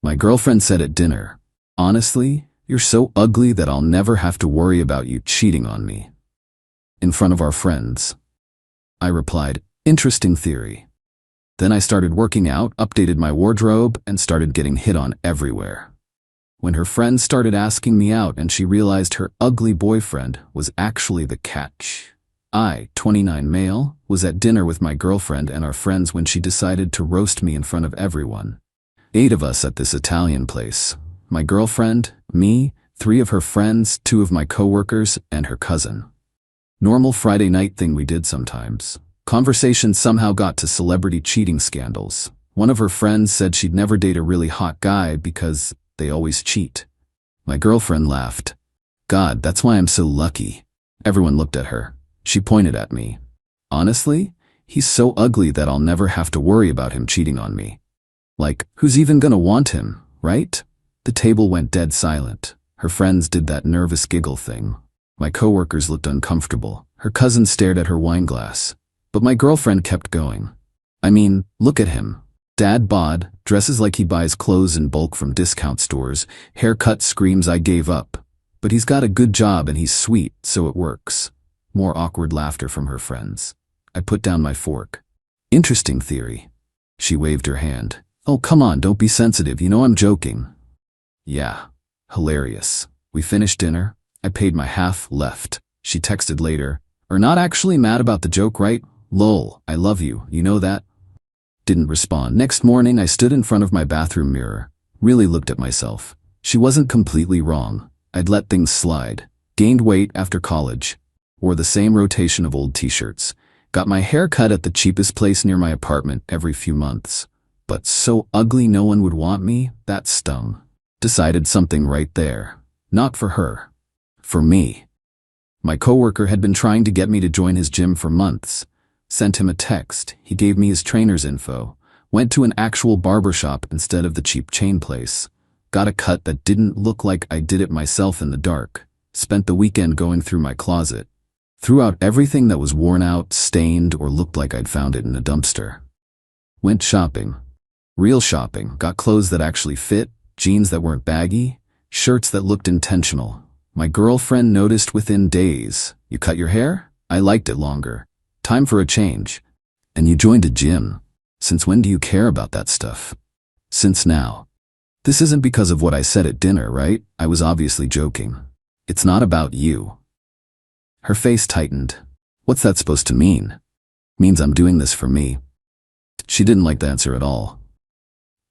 My girlfriend said at dinner, "Honestly, you're so ugly that I'll never have to worry about you cheating on me." In front of our friends. I replied, "Interesting theory." Then I started working out, updated my wardrobe, and started getting hit on everywhere. When her friends started asking me out and she realized her ugly boyfriend was actually the catch. I, 29 male, was at dinner with my girlfriend and our friends when she decided to roast me in front of everyone. 8 of us at this Italian place. My girlfriend, me, 3 of her friends, 2 of my coworkers, and her cousin. Normal Friday night thing we did sometimes. Conversation somehow got to celebrity cheating scandals. One of her friends said she'd never date a really hot guy because they always cheat. My girlfriend laughed. "God, that's why I'm so lucky." Everyone looked at her. She pointed at me. "Honestly, he's so ugly that I'll never have to worry about him cheating on me. Like, who's even gonna want him, right?" The table went dead silent. Her friends did that nervous giggle thing. My coworkers looked uncomfortable. Her cousin stared at her wine glass. But my girlfriend kept going. "I mean, look at him. Dad bod, dresses like he buys clothes in bulk from discount stores, haircut screams I gave up. But he's got a good job and he's sweet, so it works." More awkward laughter from her friends. I put down my fork. "Interesting theory." She waved her hand. "Oh, come on, don't be sensitive, you know I'm joking." Yeah, hilarious. We finished dinner. I paid my half, left. She texted later, "Are not actually mad about the joke, right? Lol, I love you, you know that?" Didn't respond. Next morning, I stood in front of my bathroom mirror, really looked at myself. She wasn't completely wrong. I'd let things slide. Gained weight after college. Wore the same rotation of old t-shirts. Got my hair cut at the cheapest place near my apartment every few months. But so ugly no one would want me, that stung. Decided something right there. Not for her. For me. My coworker had been trying to get me to join his gym for months. Sent him a text. He gave me his trainer's info. Went to an actual barbershop instead of the cheap chain place. Got a cut that didn't look like I did it myself in the dark. Spent the weekend going through my closet. Threw out everything that was worn out, stained, or looked like I'd found it in a dumpster. Went shopping. Real shopping. Got clothes that actually fit, jeans that weren't baggy, shirts that looked intentional. My girlfriend noticed within days. "You cut your hair? I liked it longer. Time for a change. And you joined a gym. Since when do you care about that stuff?" "Since now." This isn't because of what I said at dinner, right? I was obviously joking. "It's not about you." Her face tightened. "What's that supposed to mean?" "Means I'm doing this for me." She didn't like the answer at all.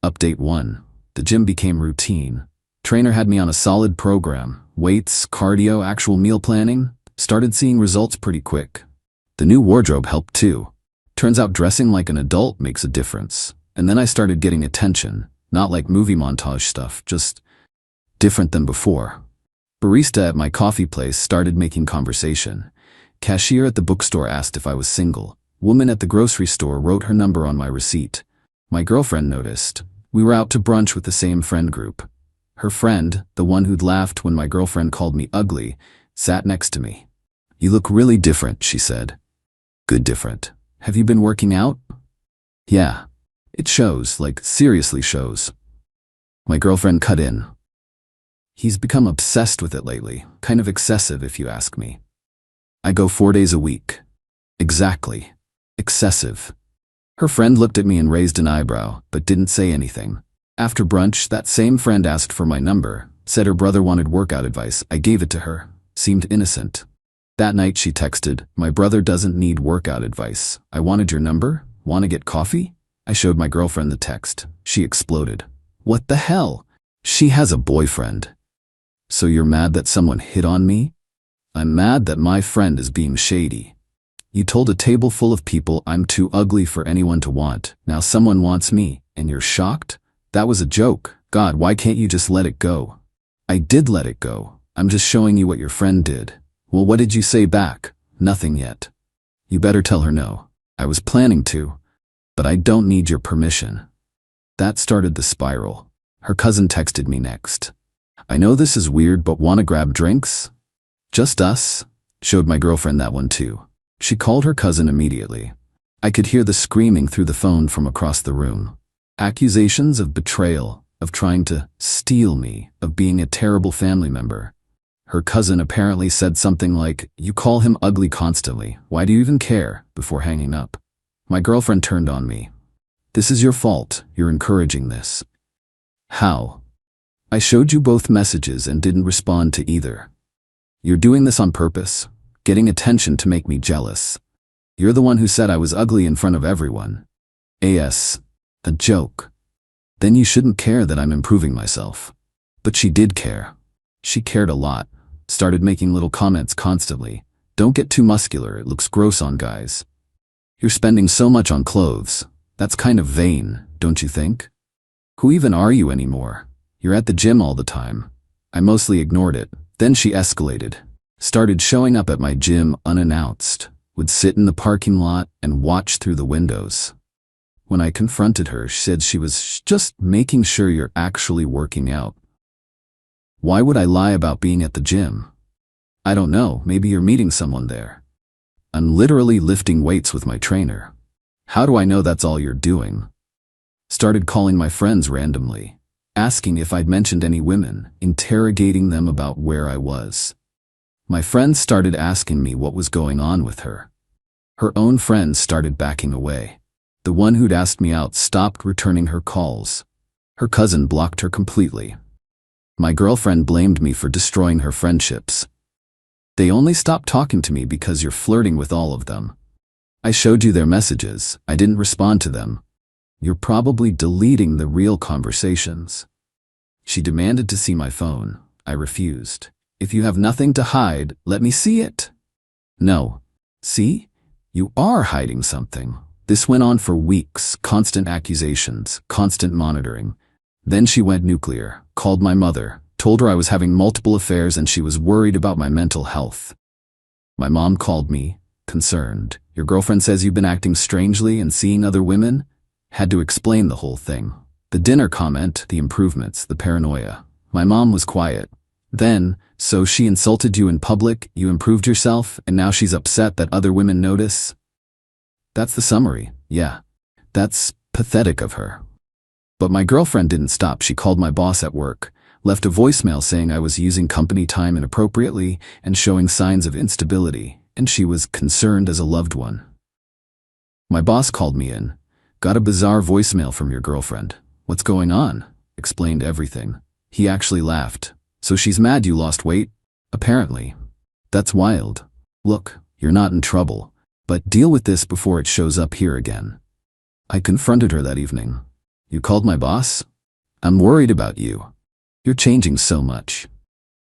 Update 1. The gym became routine. Trainer had me on a solid program. Weights, cardio, actual meal planning. Started seeing results pretty quick. The new wardrobe helped too. Turns out dressing like an adult makes a difference. And then I started getting attention. Not like movie montage stuff, just different than before. Barista at my coffee place started making conversation. Cashier at the bookstore asked if I was single. Woman at the grocery store wrote her number on my receipt. My girlfriend noticed. We were out to brunch with the same friend group. Her friend, the one who'd laughed when my girlfriend called me ugly, sat next to me. "You look really different," she said. "Good different. Have you been working out?" "Yeah. It shows, like seriously shows." My girlfriend cut in. "He's become obsessed with it lately, kind of excessive if you ask me. I go 4 days a week." "Exactly. Excessive." Her friend looked at me and raised an eyebrow, but didn't say anything. After brunch, that same friend asked for my number, said her brother wanted workout advice. I gave it to her. Seemed innocent. That night she texted, "My brother doesn't need workout advice. I wanted your number. Want to get coffee?" I showed my girlfriend the text. She exploded. "What the hell? She has a boyfriend." "So you're mad that someone hit on me?" "I'm mad that my friend is being shady. You told a table full of people I'm too ugly for anyone to want. Now someone wants me, and you're shocked? That was a joke. God, why can't you just let it go?" "I did let it go. I'm just showing you what your friend did." "Well, what did you say back?" "Nothing yet." "You better tell her no." "I was planning to, but I don't need your permission." That started the spiral. Her cousin texted me next. "I know this is weird, but wanna grab drinks?" "Just us?" Showed my girlfriend that one too. She called her cousin immediately. I could hear the screaming through the phone from across the room. Accusations of betrayal, of trying to steal me, of being a terrible family member. Her cousin apparently said something like, "You call him ugly constantly. Why do you even care?" before hanging up. My girlfriend turned on me. "This is your fault. You're encouraging this." "How?" "I showed you both messages and didn't respond to either. You're doing this on purpose, getting attention to make me jealous. You're the one who said I was ugly in front of everyone. A.S. A joke. Then you shouldn't care that I'm improving myself." But she did care. She cared a lot. Started making little comments constantly. "Don't get too muscular, it looks gross on guys. You're spending so much on clothes. That's kind of vain, don't you think? Who even are you anymore? You're at the gym all the time." I mostly ignored it. Then she escalated. Started showing up at my gym unannounced. Would sit in the parking lot and watch through the windows. When I confronted her, she said she was just making sure you're actually working out. Why would I lie about being at the gym? I don't know, maybe you're meeting someone there. I'm literally lifting weights with my trainer. How do I know that's all you're doing? Started calling my friends randomly, asking if I'd mentioned any women, interrogating them about where I was. My friends started asking me what was going on with her. Her own friends started backing away. The one who'd asked me out stopped returning her calls. Her cousin blocked her completely. My girlfriend blamed me for destroying her friendships. "They only stopped talking to me because you're flirting with all of them. I showed you their messages. I didn't respond to them. You're probably deleting the real conversations." She demanded to see my phone. I refused. "If you have nothing to hide, let me see it." "No." "See? You are hiding something." This went on for weeks, constant accusations, constant monitoring. Then she went nuclear, called my mother, told her I was having multiple affairs and she was worried about my mental health. My mom called me, concerned. "Your girlfriend says you've been acting strangely and seeing other women?" Had to explain the whole thing. The dinner comment, the improvements, the paranoia. My mom was quiet. Then, "So she insulted you in public, you improved yourself, and now she's upset that other women notice?" That's the summary. Yeah. That's pathetic of her. But my girlfriend didn't stop. She called my boss at work, left a voicemail saying I was using company time inappropriately and showing signs of instability, and she was concerned as a loved one. My boss called me in. "Got a bizarre voicemail from your girlfriend." "What's going on?" Explained everything. He actually laughed. "So she's mad you lost weight?" "Apparently." "That's wild. Look, you're not in trouble, but deal with this before it shows up here again." I confronted her that evening. "You called my boss? I'm worried about you. You're changing so much.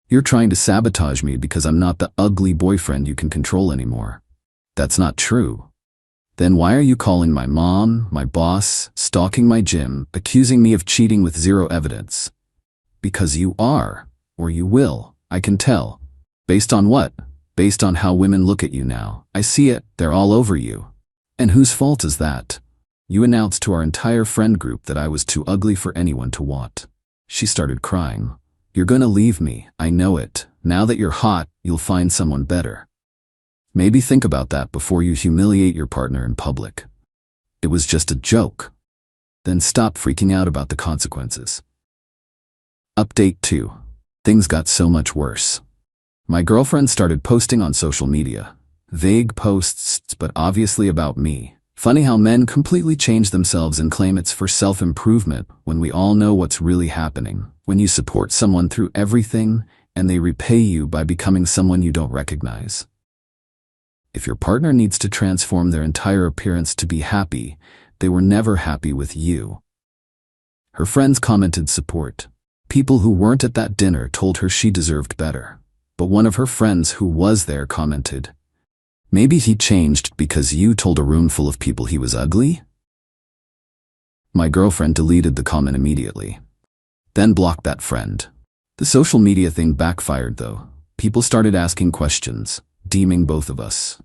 You're trying to sabotage me because I'm not the ugly boyfriend you can control anymore." "That's not true." "Then why are you calling my mom, my boss, stalking my gym, accusing me of cheating with zero evidence?" "Because you are, or you will, I can tell." "Based on what?" "Based on how women look at you now. I see it, they're all over you." "And whose fault is that?" "You announced to our entire friend group that I was too ugly for anyone to want." She started crying. "You're gonna leave me, I know it. Now that you're hot, you'll find someone better. Maybe think about that before you humiliate your partner in public." "It was just a joke." "Then stop freaking out about the consequences." Update 2. Things got so much worse. My girlfriend started posting on social media. Vague posts, but obviously about me. Funny how men completely change themselves and claim it's for self-improvement when we all know what's really happening. When you support someone through everything and they repay you by becoming someone you don't recognize. If your partner needs to transform their entire appearance to be happy, they were never happy with you. Her friends commented support. People who weren't at that dinner told her she deserved better. But one of her friends who was there commented, "Maybe he changed because you told a room full of people he was ugly?" My girlfriend deleted the comment immediately. Then blocked that friend. The social media thing backfired though. People started asking questions, deeming both of us.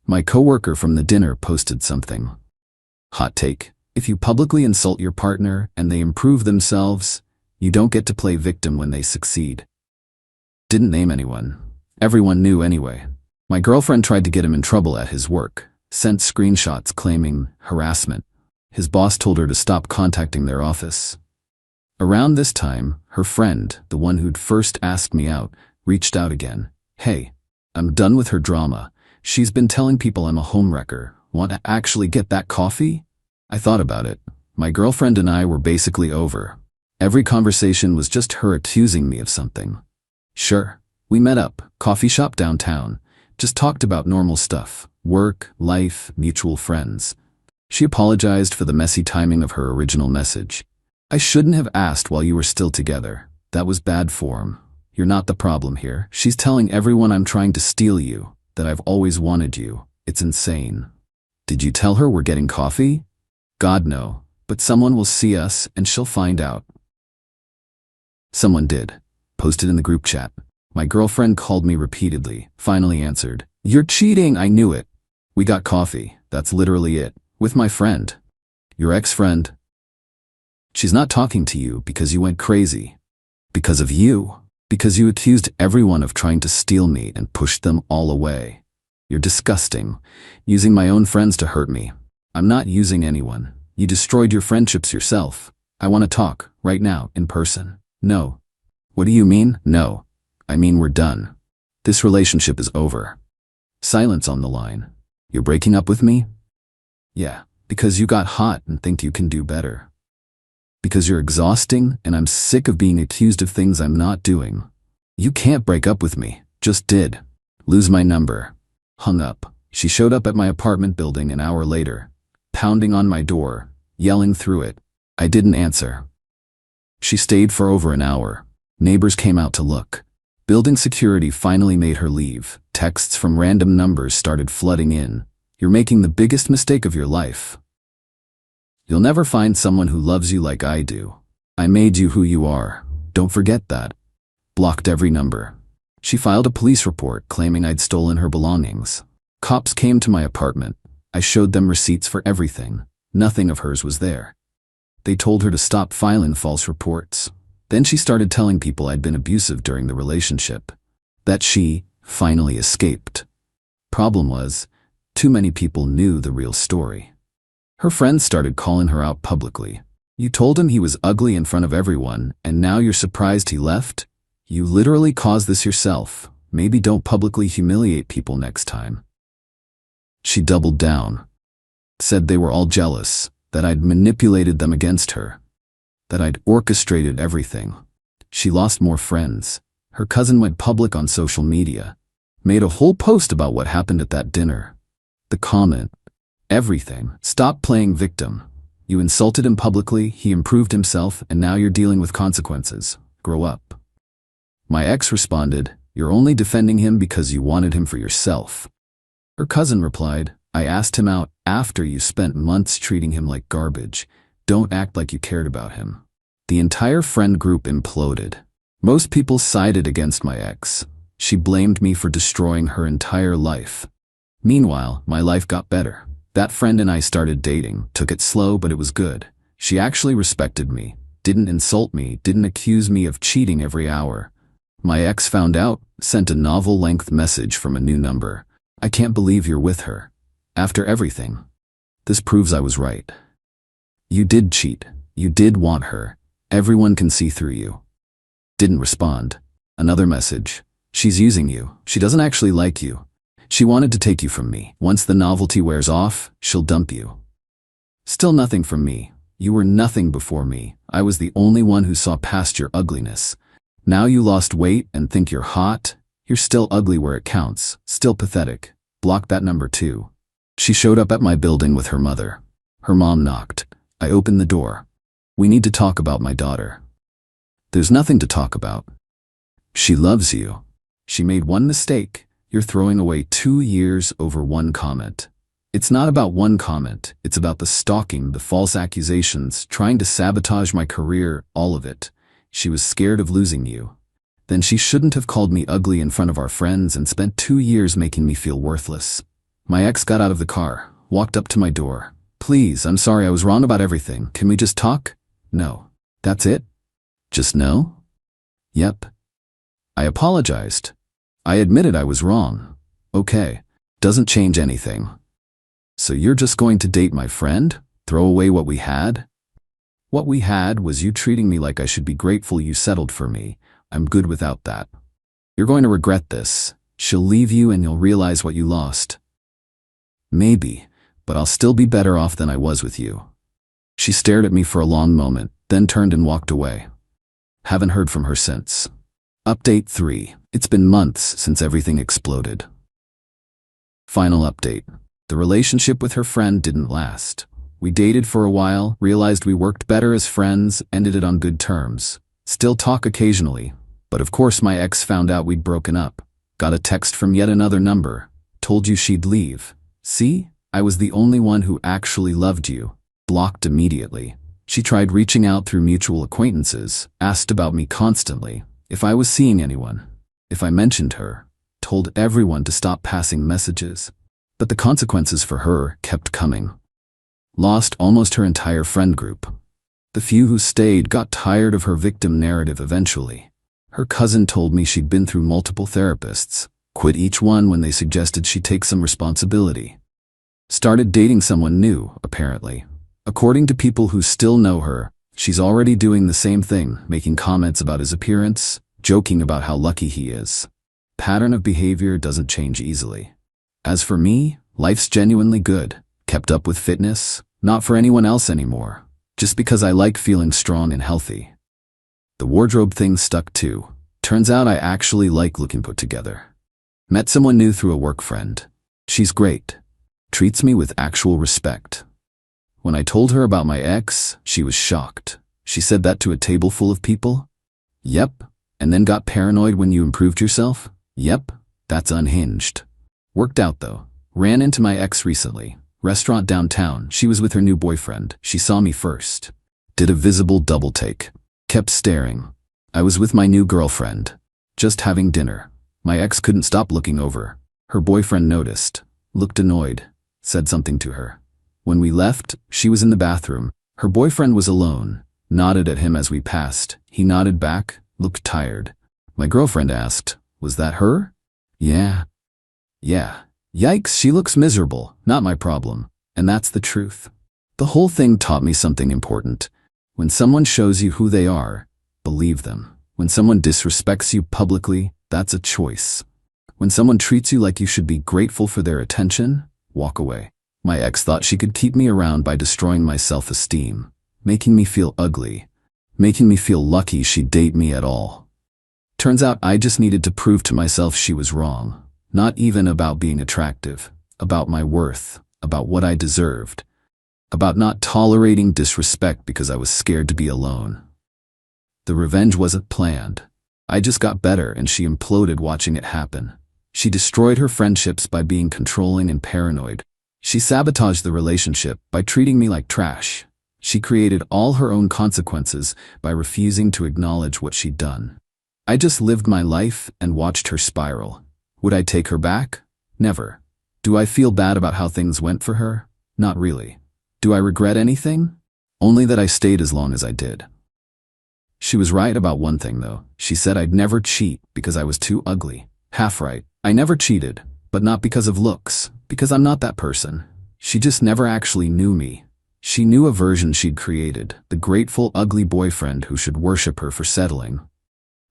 My coworker from the dinner posted something. Hot take: if you publicly insult your partner and they improve themselves, you don't get to play victim when they succeed. Didn't name anyone. Everyone knew anyway. My girlfriend tried to get him in trouble at his work, sent screenshots claiming harassment. His boss told her to stop contacting their office. Around this time, her friend, the one who'd first asked me out, reached out again. Hey, I'm done with her drama. She's been telling people I'm a homewrecker. Want to actually get that coffee? I thought about it. My girlfriend and I were basically over. Every conversation was just her accusing me of something. Sure, we met up, coffee shop downtown, just talked about normal stuff, work, life, mutual friends. She apologized for the messy timing of her original message. I shouldn't have asked while you were still together. That was bad form. You're not the problem here. She's telling everyone I'm trying to steal you, that I've always wanted you. It's insane. Did you tell her we're getting coffee? God, no. But someone will see us and she'll find out. Someone did. Posted in the group chat. My girlfriend called me repeatedly, finally answered. You're cheating, I knew it. We got coffee, that's literally it. With my friend. Your ex-friend. She's not talking to you because you went crazy. Because of you. Because you accused everyone of trying to steal me and pushed them all away. You're disgusting. Using my own friends to hurt me. I'm not using anyone. You destroyed your friendships yourself. I want to talk, right now, in person. No. What do you mean? No. I mean we're done. This relationship is over. Silence on the line. You're breaking up with me? Yeah, because you got hot and think you can do better. Because you're exhausting and I'm sick of being accused of things I'm not doing. You can't break up with me. Just did. Lose my number. Hung up. She showed up at my apartment building an hour later, pounding on my door, yelling through it. I didn't answer. She stayed for over an hour. Neighbors came out to look. Building security finally made her leave. Texts from random numbers started flooding in. You're making the biggest mistake of your life. You'll never find someone who loves you like I do. I made you who you are. Don't forget that. Blocked every number. She filed a police report claiming I'd stolen her belongings. Cops came to my apartment. I showed them receipts for everything. Nothing of hers was there. They told her to stop filing false reports. Then she started telling people I'd been abusive during the relationship. That she finally escaped. Problem was, too many people knew the real story. Her friends started calling her out publicly. You told him he was ugly in front of everyone, and now you're surprised he left? You literally caused this yourself. Maybe don't publicly humiliate people next time. She doubled down. Said they were all jealous, that I'd manipulated them against her. That I'd orchestrated everything. She lost more friends. Her cousin went public on social media. Made a whole post about what happened at that dinner. The comment. Everything. Stop playing victim. You insulted him publicly, he improved himself, and now you're dealing with consequences. Grow up. My ex responded, you're only defending him because you wanted him for yourself. Her cousin replied, I asked him out after you spent months treating him like garbage. Don't act like you cared about him. The entire friend group imploded. Most people sided against my ex. She blamed me for destroying her entire life. Meanwhile, my life got better. That friend and I started dating, took it slow but it was good. She actually respected me, didn't insult me, didn't accuse me of cheating every hour. My ex found out, sent a novel-length message from a new number. I can't believe you're with her. After everything. This proves I was right. You did cheat. You did want her. Everyone can see through you. Didn't respond. Another message. She's using you. She doesn't actually like you. She wanted to take you from me. Once the novelty wears off, she'll dump you. Still nothing from me. You were nothing before me. I was the only one who saw past your ugliness. Now you lost weight and think you're hot. You're still ugly where it counts. Still pathetic. Block that number too. She showed up at my building with her mother. Her mom knocked. I opened the door. We need to talk about my daughter. There's nothing to talk about. She loves you. She made one mistake. You're throwing away 2 years over one comment. It's not about one comment. It's about the stalking, the false accusations, trying to sabotage my career, all of it. She was scared of losing you. Then she shouldn't have called me ugly in front of our friends and spent 2 years making me feel worthless. My ex got out of the car, walked up to my door. Please, I'm sorry I was wrong about everything. Can we just talk? No. That's it? Just no? Yep. I apologized. I admitted I was wrong. Okay. Doesn't change anything. So you're just going to date my friend? Throw away what we had? What we had was you treating me like I should be grateful you settled for me. I'm good without that. You're going to regret this. She'll leave you and you'll realize what you lost. Maybe, but I'll still be better off than I was with you. She stared at me for a long moment, then turned and walked away. Haven't heard from her since. Update 3. It's been months since everything exploded. Final update. The relationship with her friend didn't last. We dated for a while, realized we worked better as friends, ended it on good terms. Still talk occasionally, but of course my ex found out we'd broken up. Got a text from yet another number. Told you she'd leave. See? I was the only one who actually loved you. Blocked immediately. She tried reaching out through mutual acquaintances, asked about me constantly, if I was seeing anyone, if I mentioned her, told everyone to stop passing messages. But the consequences for her kept coming. Lost almost her entire friend group. The few who stayed got tired of her victim narrative eventually. Her cousin told me she'd been through multiple therapists, quit each one when they suggested she take some responsibility. Started dating someone new, apparently. According to people who still know her, she's already doing the same thing, making comments about his appearance, joking about how lucky he is. Pattern of behavior doesn't change easily. As for me, life's genuinely good. Kept up with fitness, not for anyone else anymore, just because I like feeling strong and healthy. The wardrobe thing stuck too. Turns out I actually like looking put together. Met someone new through a work friend. She's great. Treats me with actual respect. When I told her about my ex, she was shocked. She said that to a table full of people? Yep. And then got paranoid when you improved yourself? Yep. That's unhinged. Worked out though. Ran into my ex recently. Restaurant downtown. She was with her new boyfriend. She saw me first. Did a visible double take. Kept staring. I was with my new girlfriend. Just having dinner. My ex couldn't stop looking over. Her boyfriend noticed. Looked annoyed. Said something to her. When we left, she was in the bathroom. Her boyfriend was alone. Nodded at him as we passed. He nodded back. Looked tired. My girlfriend asked, "Was that her?" Yeah. Yikes, she looks miserable. Not my problem. And that's the truth. The whole thing taught me something important. When someone shows you who they are, believe them. When someone disrespects you publicly, that's a choice. When someone treats you like you should be grateful for their attention, walk away. My ex thought she could keep me around by destroying my self-esteem, making me feel ugly, making me feel lucky she'd date me at all. Turns out I just needed to prove to myself she was wrong. Not even about being attractive, about my worth, about what I deserved, about not tolerating disrespect because I was scared to be alone. The revenge wasn't planned. I just got better and she imploded watching it happen. She destroyed her friendships by being controlling and paranoid. She sabotaged the relationship by treating me like trash. She created all her own consequences by refusing to acknowledge what she'd done. I just lived my life and watched her spiral. Would I take her back? Never. Do I feel bad about how things went for her? Not really. Do I regret anything? Only that I stayed as long as I did. She was right about one thing though. She said I'd never cheat because I was too ugly. Half right. I never cheated, but not because of looks, because I'm not that person. She just never actually knew me. She knew a version she'd created, the grateful, ugly boyfriend who should worship her for settling.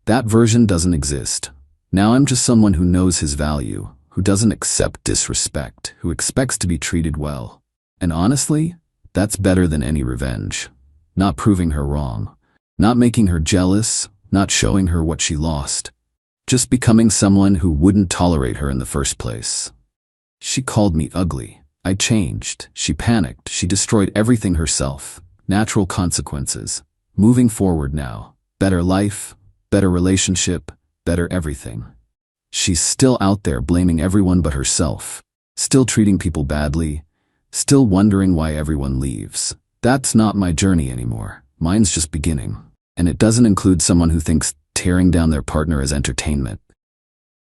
That version doesn't exist. Now I'm just someone who knows his value, who doesn't accept disrespect, who expects to be treated well. And honestly, that's better than any revenge. Not proving her wrong, not making her jealous, not showing her what she lost. Just becoming someone who wouldn't tolerate her in the first place. She called me ugly. I changed. She panicked. She destroyed everything herself. Natural consequences. Moving forward now. Better life, better relationship, better everything. She's still out there blaming everyone but herself. Still treating people badly. Still wondering why everyone leaves. That's not my journey anymore. Mine's just beginning. And it doesn't include someone who thinks tearing down their partner is entertainment.